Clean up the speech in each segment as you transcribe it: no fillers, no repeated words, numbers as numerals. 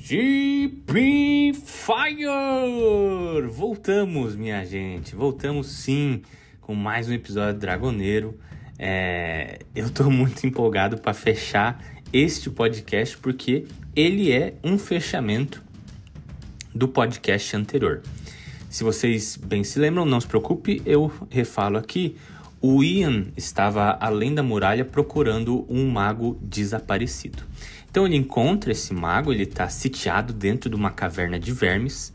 GP Fire! Voltamos, minha gente. Voltamos sim com mais um episódio Dragoneiro. Eu tô muito empolgado para fechar este podcast porque ele é um fechamento do podcast anterior. Se vocês bem se lembram, não se preocupe, eu refalo aqui. O Ian estava além da muralha procurando um mago desaparecido. Então ele encontra esse mago, ele está sitiado dentro de uma caverna de vermes.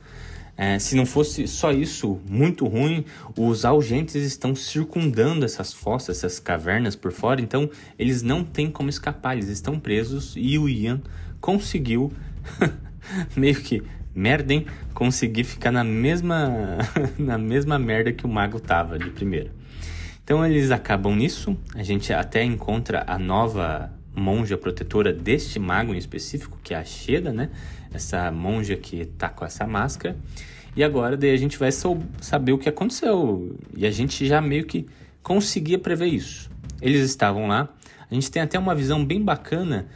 Se não fosse só isso, muito ruim, os algentes estão circundando essas fossas, essas cavernas por fora, então eles não têm como escapar, eles estão presos e o Ian conseguiu, meio que merda, hein? Conseguir ficar na mesma merda que o mago tava de primeira. Então eles acabam nisso, a gente até encontra a nova monja protetora deste mago em específico, que é a Sheda, né? Essa monja que tá com essa máscara. E agora daí a gente vai saber o que aconteceu. E a gente já meio que conseguia prever isso. Eles estavam lá. A gente tem até uma visão bem bacana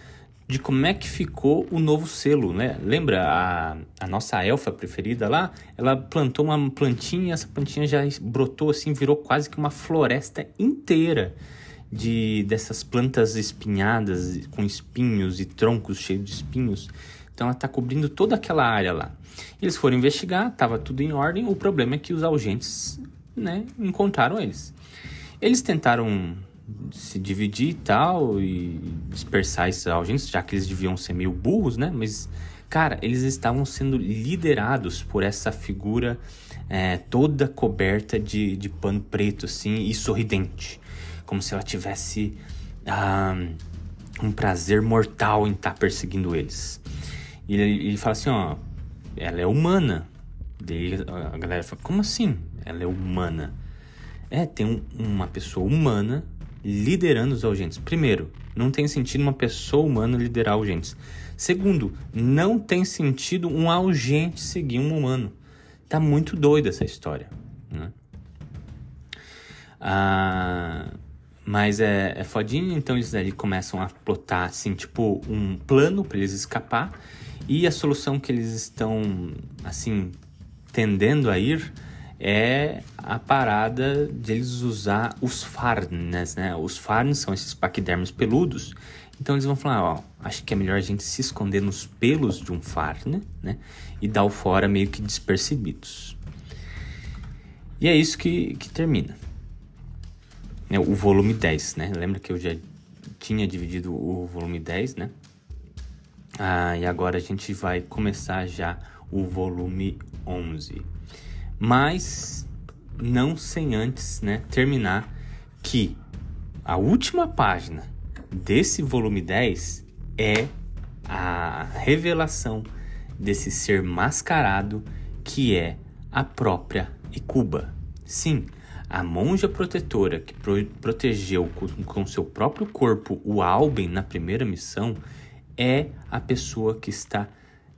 de como é que ficou o novo selo, né? Lembra a nossa elfa preferida lá? Ela plantou uma plantinha e essa plantinha já brotou assim, virou quase que uma floresta inteira dessas plantas espinhadas, com espinhos e troncos cheios de espinhos. Então ela está cobrindo toda aquela área lá. Eles foram investigar, estava tudo em ordem. O problema é que os algentes, né, encontraram eles. Eles tentaram se dividir e tal, e dispersar esses algentes, já que eles deviam ser meio burros, né? Mas, cara, eles estavam sendo liderados por essa figura toda coberta de pano preto, assim, e sorridente. Como se ela tivesse um prazer mortal em estar perseguindo eles. E ele fala assim, ó, ela é humana. Daí a galera fala, como assim? Ela é humana? Tem uma pessoa humana liderando os algentes. Primeiro, não tem sentido uma pessoa humana liderar algentes. Segundo, não tem sentido um algente seguir um humano. Tá muito doida essa história, né? Mas é fodinho, então eles ali começam a plotar, assim, tipo, um plano para eles escapar. E a solução que eles estão, assim, tendendo a ir é a parada de eles usar os farnes, né? Os farnes são esses paquidermos peludos. Então eles vão falar, ó, acho que é melhor a gente se esconder nos pelos de um farne, né? E dar o fora meio que despercebidos. E é isso que termina. O volume 10, né? Lembra que eu já tinha dividido o volume 10, né? E agora a gente vai começar já o volume 11. Mas não sem antes, né, terminar que a última página desse volume 10 é a revelação desse ser mascarado que é a própria Hecuba. Sim, a monja protetora que protegeu com seu próprio corpo o Alben na primeira missão é a pessoa que está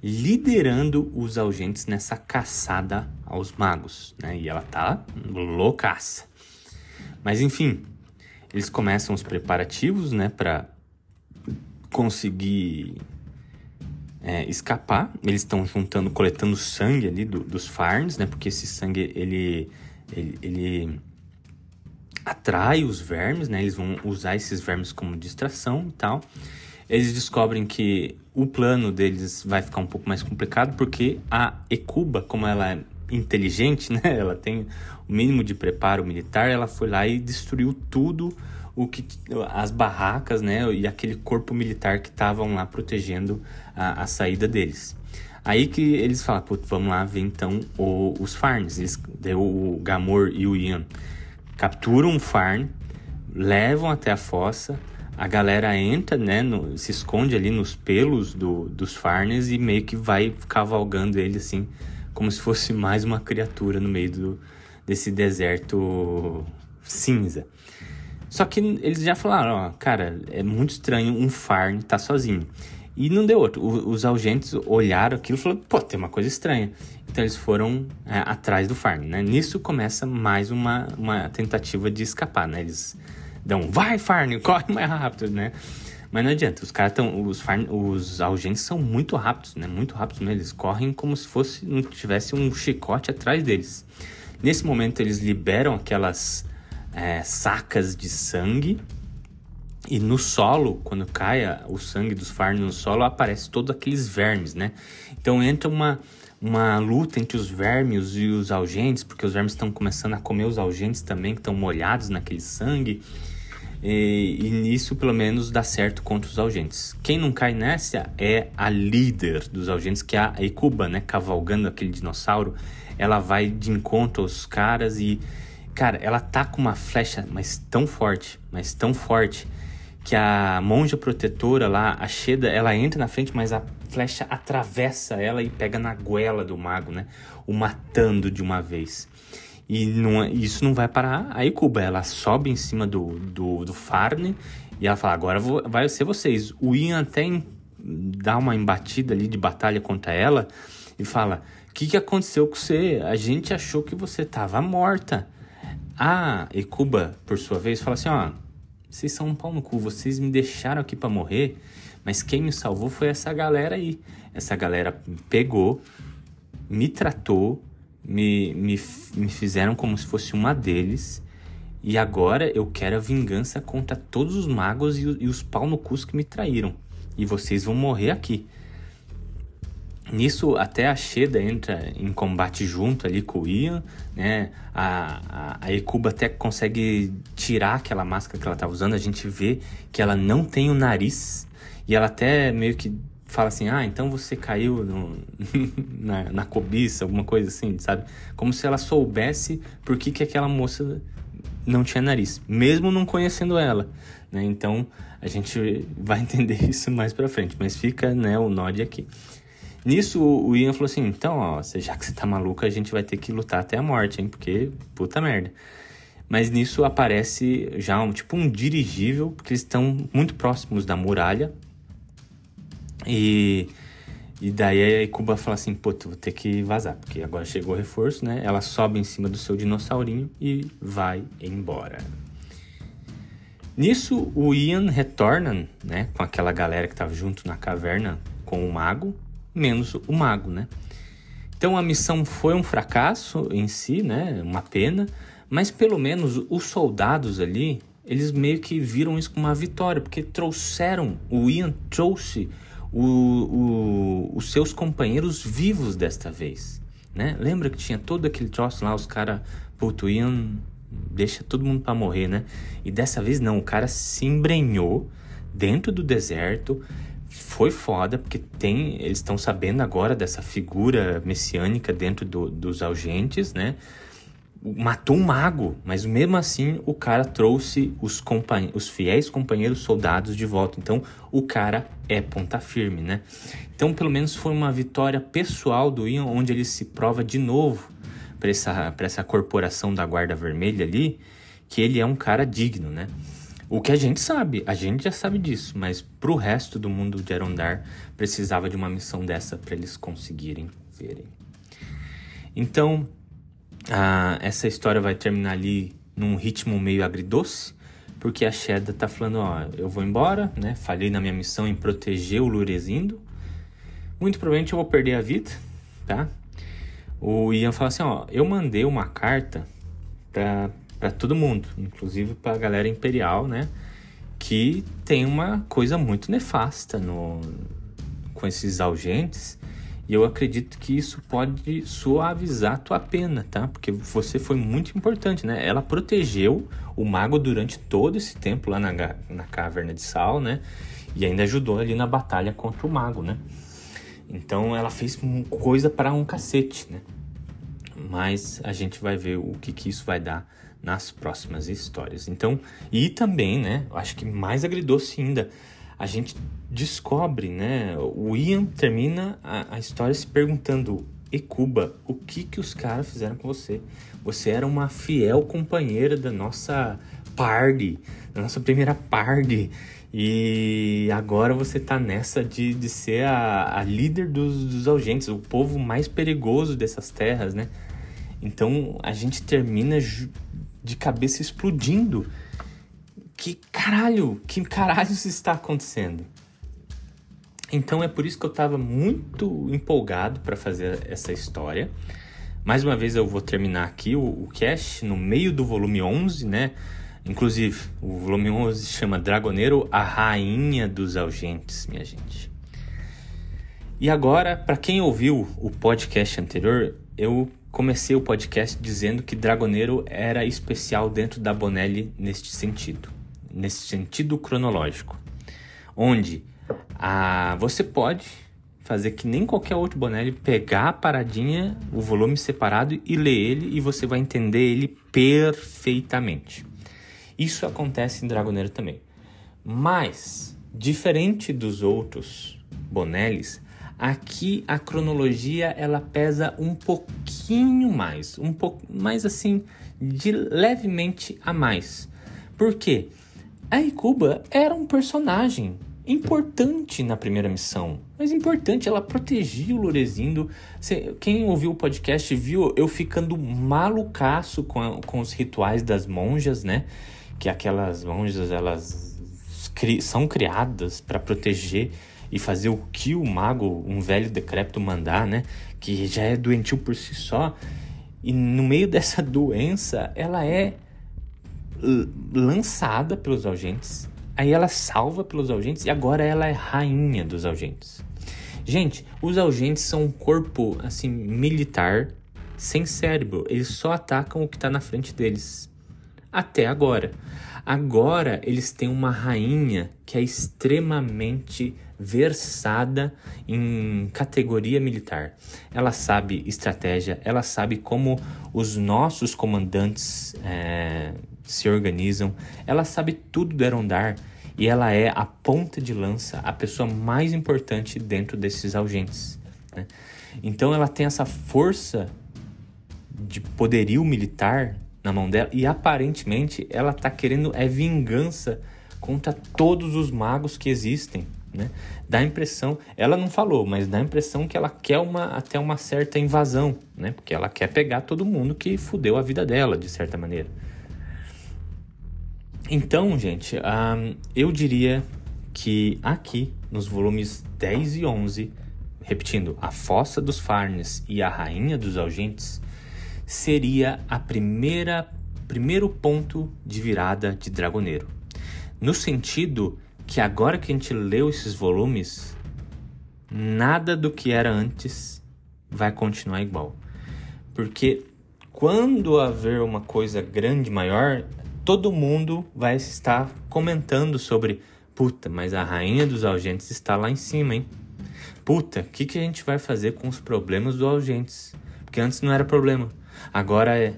liderando os algentes nessa caçada aos magos, né? E ela tá loucaça. Mas enfim, eles começam os preparativos, né, para conseguir escapar. Eles estão coletando sangue ali dos farnes, né? Porque esse sangue ele atrai os vermes, né? Eles vão usar esses vermes como distração e tal. Eles descobrem que o plano deles vai ficar um pouco mais complicado porque a Hecuba, como ela é inteligente, né? Ela tem o mínimo de preparo militar, ela foi lá e destruiu tudo as barracas, né? E aquele corpo militar que estavam lá protegendo a saída deles. Aí que eles falam, putz, vamos lá ver então os farnes. O Gamor e o Ian capturam um farn, levam até a fossa. A galera entra, né, se esconde ali nos pelos dos farnes e meio que vai cavalgando ele assim, como se fosse mais uma criatura no meio desse deserto cinza. Só que eles já falaram, ó, cara, é muito estranho um farn estar sozinho. E não deu outro. Os algentes olharam aquilo e falaram, pô, tem uma coisa estranha. Então eles foram atrás do farn, né? Nisso começa mais uma tentativa de escapar, né? Eles dão, vai farn, corre mais rápido, né? Mas não adianta, os Algentes são muito rápidos, né? Muito rápidos mesmo. Eles correm como se não tivesse um chicote atrás deles. Nesse momento eles liberam aquelas sacas de sangue. E no solo, quando cai o sangue dos Farn no solo, aparece todos aqueles vermes, né? Então entra uma luta entre os vermes e os Algentes, porque os vermes estão começando a comer os Algentes também, que estão molhados naquele sangue. E nisso, pelo menos, dá certo contra os Algentes. Quem não cai nessa é a líder dos Algentes, que é a Hecuba, né? Cavalgando aquele dinossauro. Ela vai de encontro aos caras e... Cara, ela tá com uma flecha mas tão forte, que a monja protetora lá, a Sheda, ela entra na frente, mas a flecha atravessa ela e pega na goela do mago, né? O matando de uma vez. E isso não vai parar a Hecuba. Ela sobe em cima do Farn e ela fala, agora vai ser vocês. O Ian até dá uma embatida ali de batalha contra ela e fala, o que aconteceu com você? A gente achou que você tava morta. A Hecuba, por sua vez, fala assim, ó, vocês são um pau no cu, vocês me deixaram aqui pra morrer, mas quem me salvou foi essa galera aí. Essa galera pegou, me tratou, me fizeram como se fosse uma deles, e agora eu quero a vingança contra todos os magos e os pau no cus que me traíram. E vocês vão morrer aqui. Nisso, até a Sheda entra em combate junto ali com o Ian, né? A Hecuba até consegue tirar aquela máscara que ela estava usando. A gente vê que ela não tem o nariz. E ela até meio que fala assim, então você caiu na cobiça, alguma coisa assim, sabe? Como se ela soubesse por que aquela moça não tinha nariz, mesmo não conhecendo ela, né? Então, a gente vai entender isso mais pra frente, mas fica, né, o nod aqui. Nisso, o Ian falou assim, então, ó, já que você tá maluco, a gente vai ter que lutar até a morte, hein? Porque, puta merda. Mas nisso aparece já um dirigível, porque eles estão muito próximos da muralha. E daí a Hecuba fala assim, puta, vou ter que vazar, porque agora chegou o reforço, né? Ela sobe em cima do seu dinossaurinho e vai embora. Nisso, o Ian retorna, né, com aquela galera que tava junto na caverna com o mago, menos o mago, né? Então a missão foi um fracasso em si, né? Uma pena, mas pelo menos os soldados ali, eles meio que viram isso como uma vitória, porque o Ian trouxe os seus companheiros vivos desta vez, né? Lembra que tinha todo aquele troço lá, os caras, puto, Ian deixa todo mundo pra morrer, né? E dessa vez não, o cara se embrenhou dentro do deserto. Foi foda, porque eles estão sabendo agora dessa figura messiânica dentro dos Algentes, né? Matou um mago, mas mesmo assim o cara trouxe os fiéis companheiros soldados de volta. Então o cara é ponta firme, né? Então pelo menos foi uma vitória pessoal do Ian, onde ele se prova de novo para essa corporação da Guarda Vermelha ali, que ele é um cara digno, né? O que a gente já sabe disso, mas pro resto do mundo de Arondar precisava de uma missão dessa para eles conseguirem verem. Então, essa história vai terminar ali num ritmo meio agridoce, porque a Sheda tá falando, eu vou embora, né? Falhei na minha missão em proteger o Luresindo. Muito provavelmente eu vou perder a vida, tá? O Ian fala assim, eu mandei uma carta para todo mundo, inclusive para a galera imperial, né? Que tem uma coisa muito nefasta com esses Algentes. E eu acredito que isso pode suavizar a tua pena, tá? Porque você foi muito importante, né? Ela protegeu o mago durante todo esse tempo lá na Caverna de Sal, né? E ainda ajudou ali na batalha contra o mago, né? Então ela fez coisa para um cacete, né? Mas a gente vai ver o que isso vai dar nas próximas histórias. Então, e também, né, eu acho que mais agridoce ainda, a gente descobre, né, o Ian termina a história se perguntando, Hecuba, o que os caras fizeram com você? Você era uma fiel companheira da nossa party, da nossa primeira party, e agora você tá nessa de ser a líder dos Algentes, o povo mais perigoso dessas terras, né? Então a gente termina de cabeça explodindo. que caralho está acontecendo? Então é por isso que eu estava muito empolgado para fazer essa história. Mais uma vez eu vou terminar aqui o cast no meio do volume 11, né? Inclusive, o volume 11 se chama Dragoneiro, a Rainha dos Algentes, minha gente. E agora, para quem ouviu o podcast anterior, eu comecei o podcast dizendo que Dragoneiro era especial dentro da Bonelli nesse sentido cronológico, onde você pode fazer que nem qualquer outro Bonelli, pegar a paradinha, o volume separado e ler ele, e você vai entender ele perfeitamente. Isso acontece em Dragoneiro também. Mas, diferente dos outros Bonellis, aqui a cronologia ela pesa um pouquinho mais, assim, de levemente a mais. Por quê? A Hecuba era um personagem importante na primeira missão, mas importante, ela protegia o Loresindo. Quem ouviu o podcast viu eu ficando malucaço com os rituais das monjas, né? Que aquelas monjas, elas são criadas para proteger e fazer o que o mago, um velho decrépito, mandar, né? Que já é doentio por si só. E no meio dessa doença, ela é lançada pelos Algentes. Aí ela salva pelos Algentes e agora ela é rainha dos Algentes. Gente, os Algentes são um corpo, assim, militar, sem cérebro. Eles só atacam o que está na frente deles. Até agora. Agora eles têm uma rainha que é extremamente versada em categoria militar. Ela sabe estratégia, ela sabe como os nossos comandantes se organizam, ela sabe tudo do Erondar e ela é a ponta de lança, a pessoa mais importante dentro desses Algentes, né? Então ela tem essa força de poderio militar na mão dela e aparentemente ela está querendo vingança contra todos os magos que existem, né? Dá a impressão, ela não falou, mas dá a impressão que ela quer até uma certa invasão, né? Porque ela quer pegar todo mundo que fudeu a vida dela, de certa maneira. Então, gente, eu diria que aqui, nos volumes 10 e 11, repetindo, A Fossa dos Farnes e A Rainha dos Algentes, seria primeiro ponto de virada de Dragoneiro. No sentido que agora que a gente leu esses volumes, nada do que era antes vai continuar igual. Porque quando haver uma coisa grande, maior, todo mundo vai estar comentando sobre: puta, mas a Rainha dos Algentes está lá em cima, hein? Puta, o que a gente vai fazer com os problemas dos Algentes? Porque antes não era problema, agora é.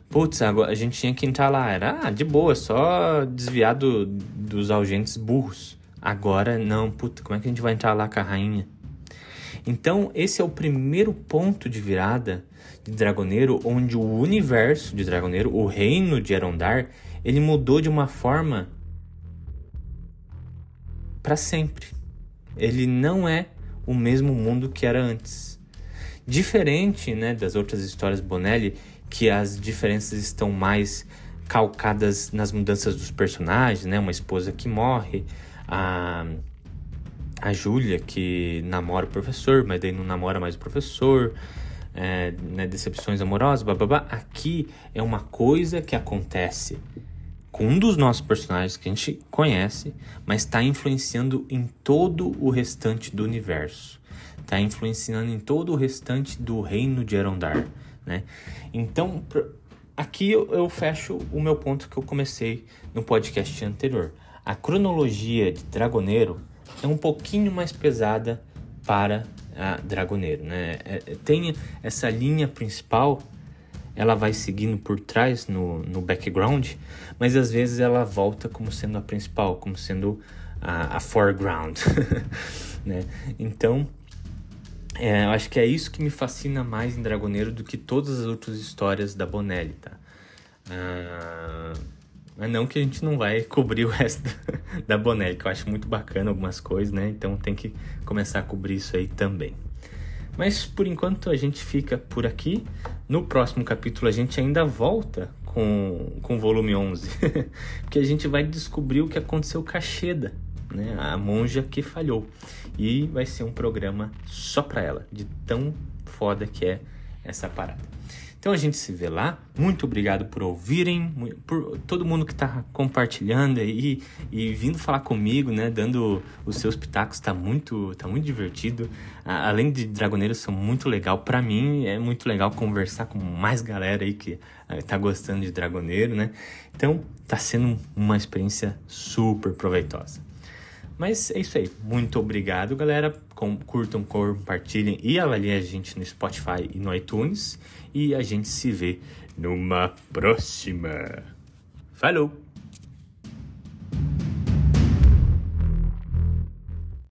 Putz, agora a gente tinha que entrar lá, era de boa, só desviar dos Algentes burros. Agora não, puta, como é que a gente vai entrar lá com a Rainha? Então esse é o primeiro ponto de virada de Dragoneiro, onde o universo de Dragoneiro, o reino de Erondar, ele mudou de uma forma para sempre. Ele não é o mesmo mundo que era antes. Diferente, né, das outras histórias Bonelli, que as diferenças estão mais calcadas nas mudanças dos personagens, né? Uma esposa que morre, a Júlia que namora o professor, mas daí não namora mais o professor, né? Decepções amorosas, bababá. Aqui é uma coisa que acontece com um dos nossos personagens que a gente conhece, mas está influenciando em todo o restante do universo. Está influenciando em todo o restante do reino de Erondar, né? Então, aqui eu fecho o meu ponto que eu comecei no podcast anterior. A cronologia de Dragoneiro é um pouquinho mais pesada para a Dragoneiro, né? Tem essa linha principal, ela vai seguindo por trás no background, mas às vezes ela volta como sendo a principal, como sendo a foreground, né? Então, eu acho que é isso que me fascina mais em Dragoneiro do que todas as outras histórias da Bonelli, tá? Mas não que a gente não vai cobrir o resto da Bonelli, que eu acho muito bacana algumas coisas, né? Então tem que começar a cobrir isso aí também. Mas por enquanto a gente fica por aqui. No próximo capítulo a gente ainda volta com o volume 11, porque a gente vai descobrir o que aconteceu com a Sheda, né? A monja que falhou, e vai ser um programa só pra ela, de tão foda que é essa parada. Então a gente se vê lá. Muito obrigado por ouvirem, por todo mundo que tá compartilhando aí e vindo falar comigo, né? Dando os seus pitacos, tá muito divertido. Além de Dragoneiros, são muito legal. Pra mim é muito legal conversar com mais galera aí que tá gostando de Dragoneiro, né? Então tá sendo uma experiência super proveitosa. Mas é isso aí. Muito obrigado, galera. Curtam, compartilhem e avaliem a gente no Spotify e no iTunes. E a gente se vê numa próxima. Falou!